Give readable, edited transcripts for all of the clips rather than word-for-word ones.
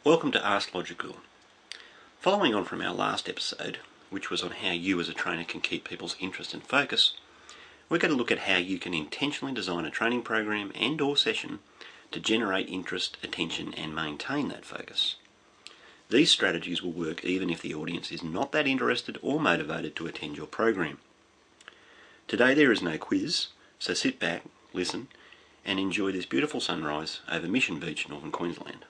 Welcome to Ask Logicool. Following on from our last episode, which was on how you as a trainer can keep people's interest and focus, we're going to look at how you can intentionally design a training program and or session to generate interest, attention and maintain that focus. These strategies will work even if the audience is not that interested or motivated to attend your program. Today there is no quiz, so sit back, listen and enjoy this beautiful sunrise over Mission Beach, Northern Queensland.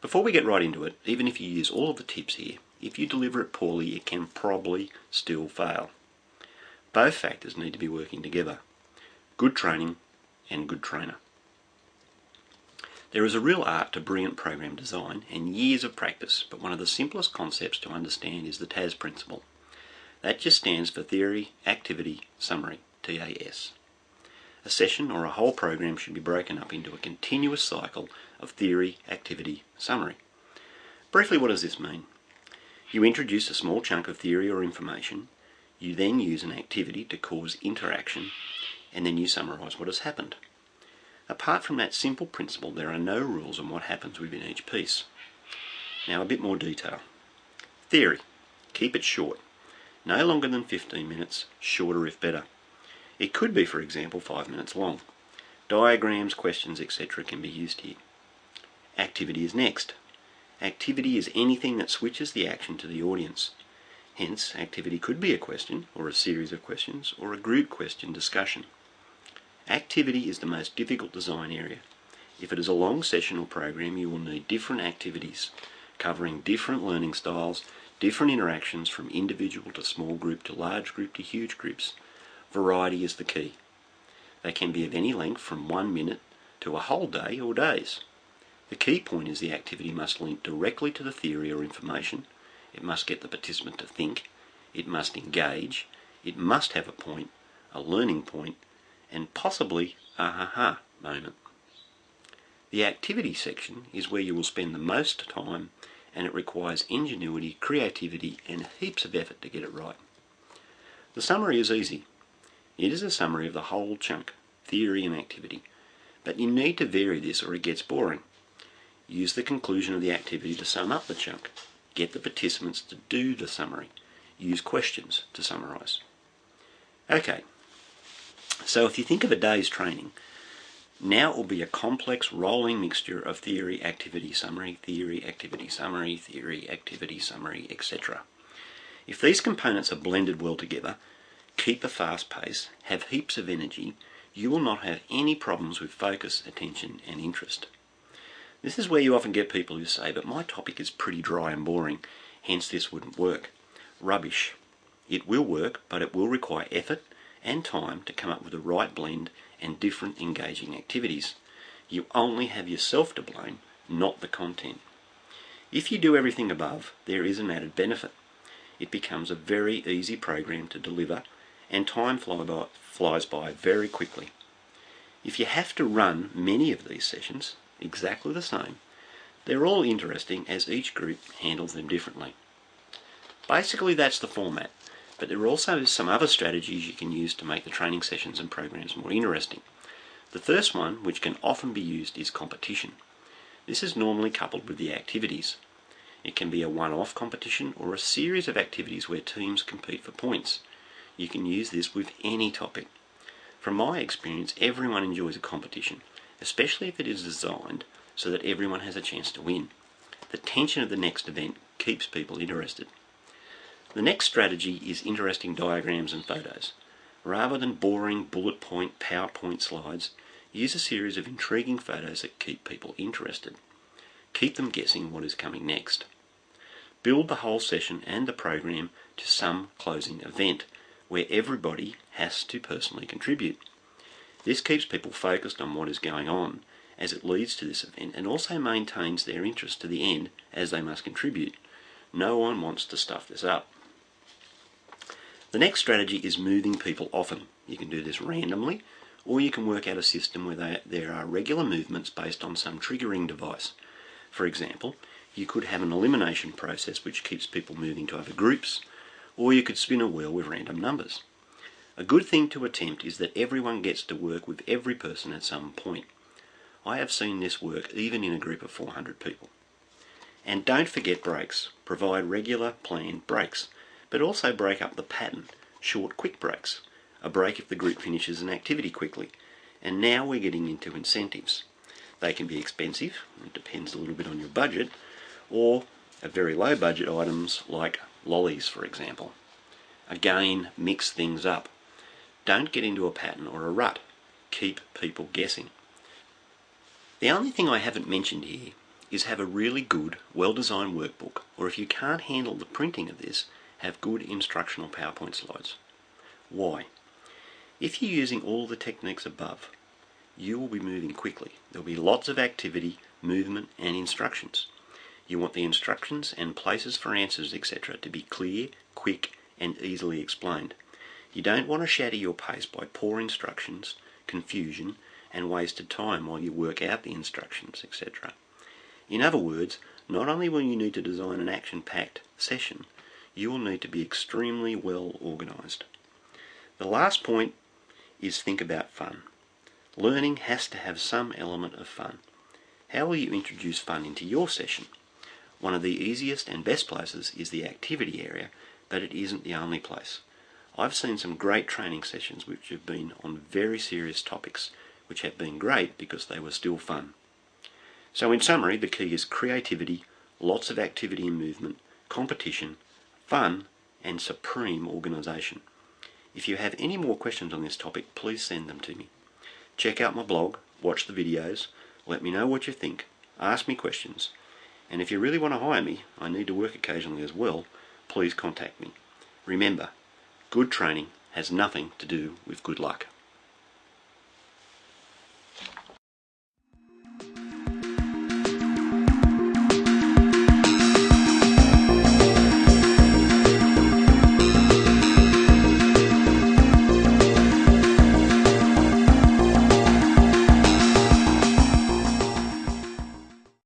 Before we get right into it, even if you use all of the tips here, if you deliver it poorly, it can probably still fail. Both factors need to be working together. Good training and good trainer. There is a real art to brilliant program design and years of practice, but one of the simplest concepts to understand is the TAS principle. That just stands for Theory, Activity, Summary, TAS. A session or a whole program should be broken up into a continuous cycle of theory, activity, summary. Briefly, what does this mean? You introduce a small chunk of theory or information, you then use an activity to cause interaction, and then you summarise what has happened. Apart from that simple principle, there are no rules on what happens within each piece. Now a bit more detail. Theory. Keep it short. No longer than 15 minutes, shorter if better. It could be, for example, 5 minutes long. Diagrams, questions, etc. can be used here. Activity is next. Activity is anything that switches the action to the audience. Hence, activity could be a question, or a series of questions, or a group question discussion. Activity is the most difficult design area. If it is a long session or program, you will need different activities, covering different learning styles, different interactions from individual to small group to large group to huge groups. Variety is the key. They can be of any length from 1 minute to a whole day or days. The key point is the activity must link directly to the theory or information, it must get the participant to think, it must engage, it must have a point, a learning point, and possibly a ha-ha moment. The activity section is where you will spend the most time, and it requires ingenuity, creativity and heaps of effort to get it right. The summary is easy. It is a summary of the whole chunk, theory and activity, but you need to vary this or it gets boring. Use the conclusion of the activity to sum up the chunk. Get the participants to do the summary. Use questions to summarise. Okay, so if you think of a day's training, now it will be a complex rolling mixture of theory, activity, summary, theory, activity, summary, theory, activity, summary, etc. If these components are blended well together, keep a fast pace, have heaps of energy, you will not have any problems with focus, attention and interest. This is where you often get people who say, but my topic is pretty dry and boring, hence this wouldn't work. Rubbish. It will work, but it will require effort and time to come up with the right blend and different engaging activities. You only have yourself to blame, not the content. If you do everything above, there is an added benefit. It becomes a very easy program to deliver and time flies by very quickly. If you have to run many of these sessions, exactly the same, they're all interesting as each group handles them differently. Basically that's the format, but there are also some other strategies you can use to make the training sessions and programs more interesting. The first one, which can often be used, is competition. This is normally coupled with the activities. It can be a one-off competition or a series of activities where teams compete for points. You can use this with any topic. From my experience, everyone enjoys a competition, especially if it is designed so that everyone has a chance to win. The tension of the next event keeps people interested. The next strategy is interesting diagrams and photos. Rather than boring bullet point PowerPoint slides, use a series of intriguing photos that keep people interested. Keep them guessing what is coming next. Build the whole session and the program to some closing event where everybody has to personally contribute. This keeps people focused on what is going on as it leads to this event and also maintains their interest to the end as they must contribute. No one wants to stuff this up. The next strategy is moving people often. You can do this randomly, or you can work out a system where there are regular movements based on some triggering device. For example, you could have an elimination process which keeps people moving to other groups, or you could spin a wheel with random numbers. A good thing to attempt is that everyone gets to work with every person at some point. I have seen this work even in a group of 400 people. And don't forget breaks. Provide regular, planned breaks, but also break up the pattern. Short, quick breaks. A break if the group finishes an activity quickly. And now we're getting into incentives. They can be expensive, it depends a little bit on your budget, or very low budget items like lollies, for example. Again, mix things up. Don't get into a pattern or a rut. Keep people guessing. The only thing I haven't mentioned here is have a really good, well-designed workbook, or if you can't handle the printing of this, have good instructional PowerPoint slides. Why? If you're using all the techniques above, you will be moving quickly. There will be lots of activity, movement and instructions. You want the instructions and places for answers, etc. to be clear, quick and easily explained. You don't want to shatter your pace by poor instructions, confusion and wasted time while you work out the instructions, etc. In other words, not only will you need to design an action-packed session, you will need to be extremely well organised. The last point is think about fun. Learning has to have some element of fun. How will you introduce fun into your session? One of the easiest and best places is the activity area, but it isn't the only place. I've seen some great training sessions which have been on very serious topics, which have been great because they were still fun. So in summary, the key is creativity, lots of activity and movement, competition, fun, and supreme organisation. If you have any more questions on this topic, please send them to me. Check out my blog, watch the videos, let me know what you think, ask me questions, and if you really want to hire me, I need to work occasionally as well, please contact me. Remember, good training has nothing to do with good luck.